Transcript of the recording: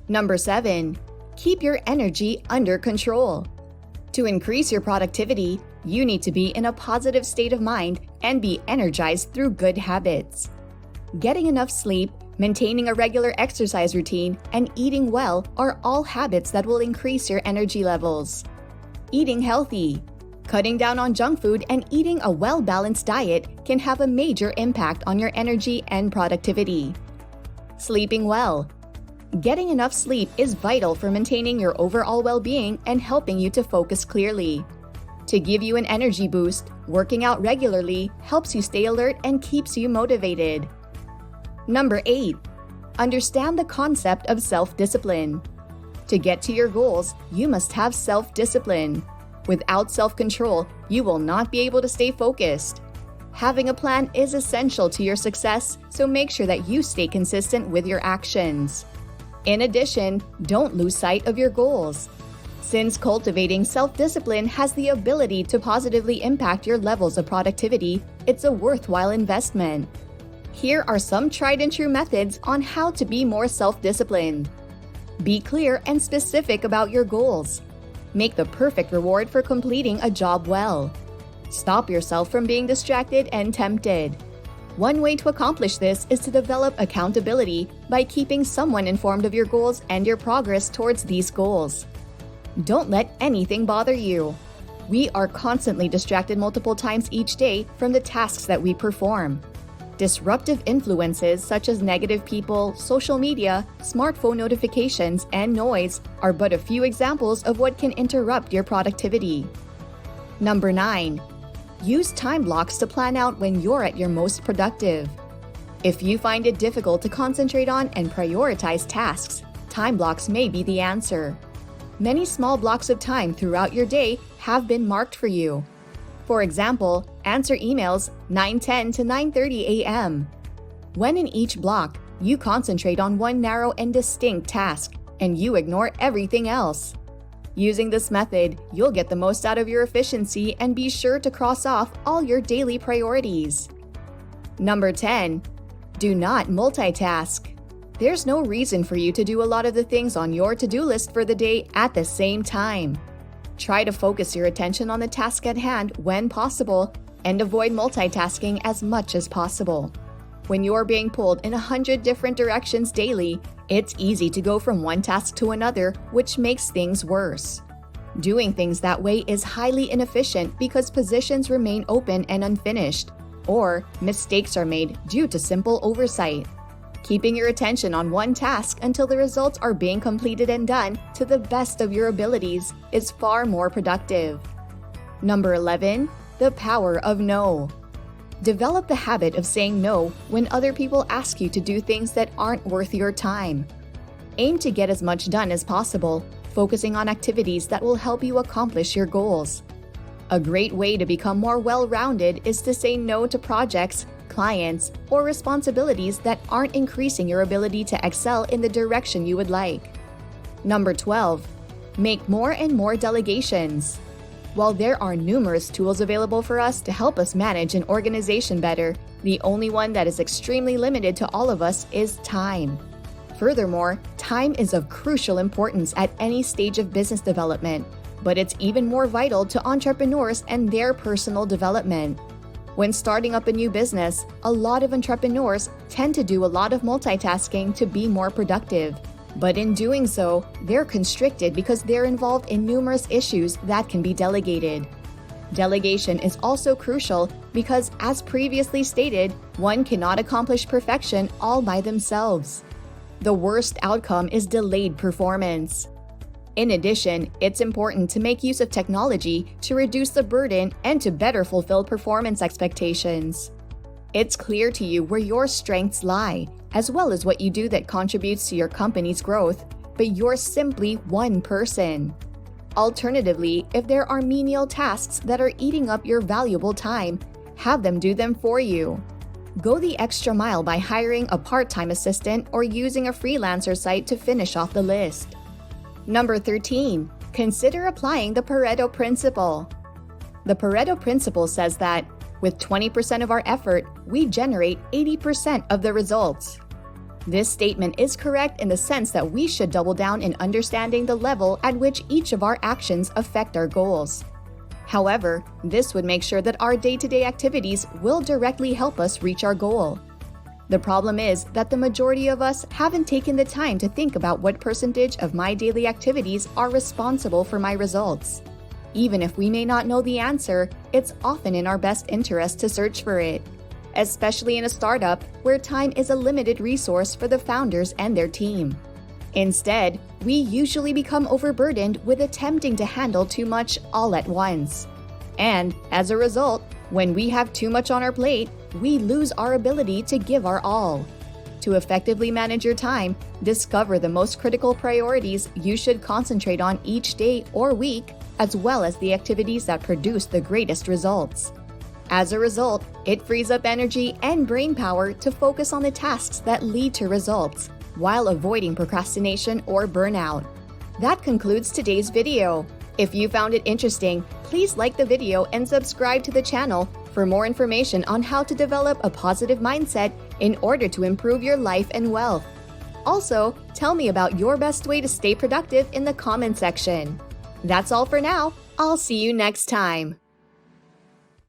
Number 7. Keep your energy under control. To increase your productivity, you need to be in a positive state of mind and be energized through good habits. Getting enough sleep, maintaining a regular exercise routine, and eating well are all habits that will increase your energy levels. Eating healthy. Cutting down on junk food and eating a well-balanced diet can have a major impact on your energy and productivity. Sleeping well. Getting enough sleep is vital for maintaining your overall well-being and helping you to focus clearly. To give you an energy boost, working out regularly helps you stay alert and keeps you motivated. Number 8. Understand the concept of self-discipline. To get to your goals, you must have self-discipline. Without self-control, you will not be able to stay focused. Having a plan is essential to your success, so make sure that you stay consistent with your actions. In addition, don't lose sight of your goals. Since cultivating self-discipline has the ability to positively impact your levels of productivity, it's a worthwhile investment. Here are some tried and true methods on how to be more self-disciplined. Be clear and specific about your goals. Make the perfect reward for completing a job well. Stop yourself from being distracted and tempted. One way to accomplish this is to develop accountability by keeping someone informed of your goals and your progress towards these goals. Don't let anything bother you. We are constantly distracted multiple times each day from the tasks that we perform. Disruptive influences such as negative people, social media, smartphone notifications, and noise are but a few examples of what can interrupt your productivity. Number 9. Use time blocks to plan out when you're at your most productive. If you find it difficult to concentrate on and prioritize tasks, time blocks may be the answer. Many small blocks of time throughout your day have been marked for you. For example, answer emails 9:10 to 9:30 a.m. When in each block, you concentrate on one narrow and distinct task, and you ignore everything else. Using this method, you'll get the most out of your efficiency and be sure to cross off all your daily priorities. Number 10. Do not multitask. There's no reason for you to do a lot of the things on your to-do list for the day at the same time. Try to focus your attention on the task at hand when possible and avoid multitasking as much as possible. When you're being pulled in 100 different directions daily, it's easy to go from one task to another, which makes things worse. Doing things that way is highly inefficient because positions remain open and unfinished, or mistakes are made due to simple oversight. Keeping your attention on one task until the results are being completed and done to the best of your abilities is far more productive. Number 11. The power of no. Develop the habit of saying no when other people ask you to do things that aren't worth your time. Aim to get as much done as possible, focusing on activities that will help you accomplish your goals. A great way to become more well-rounded is to say no to projects, clients, or responsibilities that aren't increasing your ability to excel in the direction you would like. Number 12. Make more and more delegations. While there are numerous tools available for us to help us manage an organization better, the only one that is extremely limited to all of us is time. Furthermore, time is of crucial importance at any stage of business development, but it's even more vital to entrepreneurs and their personal development. When starting up a new business, a lot of entrepreneurs tend to do a lot of multitasking to be more productive. But in doing so, they're constricted because they're involved in numerous issues that can be delegated. Delegation is also crucial because, as previously stated, one cannot accomplish perfection all by themselves. The worst outcome is delayed performance. In addition, it's important to make use of technology to reduce the burden and to better fulfill performance expectations. It's clear to you where your strengths lie, as well as what you do that contributes to your company's growth, but you're simply one person. Alternatively, if there are menial tasks that are eating up your valuable time, have them do them for you. Go the extra mile by hiring a part-time assistant or using a freelancer site to finish off the list. Number 13. Consider applying the Pareto Principle. The Pareto Principle says that, with 20% of our effort, we generate 80% of the results. This statement is correct in the sense that we should double down in understanding the level at which each of our actions affect our goals. However, this would make sure that our day-to-day activities will directly help us reach our goal. The problem is that the majority of us haven't taken the time to think about what percentage of my daily activities are responsible for my results. Even if we may not know the answer, it's often in our best interest to search for it, especially in a startup where time is a limited resource for the founders and their team. Instead, we usually become overburdened with attempting to handle too much all at once. And, as a result, when we have too much on our plate, we lose our ability to give our all. To effectively manage your time, discover the most critical priorities you should concentrate on each day or week, as well as the activities that produce the greatest results. As a result, it frees up energy and brain power to focus on the tasks that lead to results, while avoiding procrastination or burnout. That concludes today's video. If you found it interesting, please like the video and subscribe to the channel for more information on how to develop a positive mindset in order to improve your life and wealth. Also, tell me about your best way to stay productive in the comment section. That's all for now. I'll see you next time.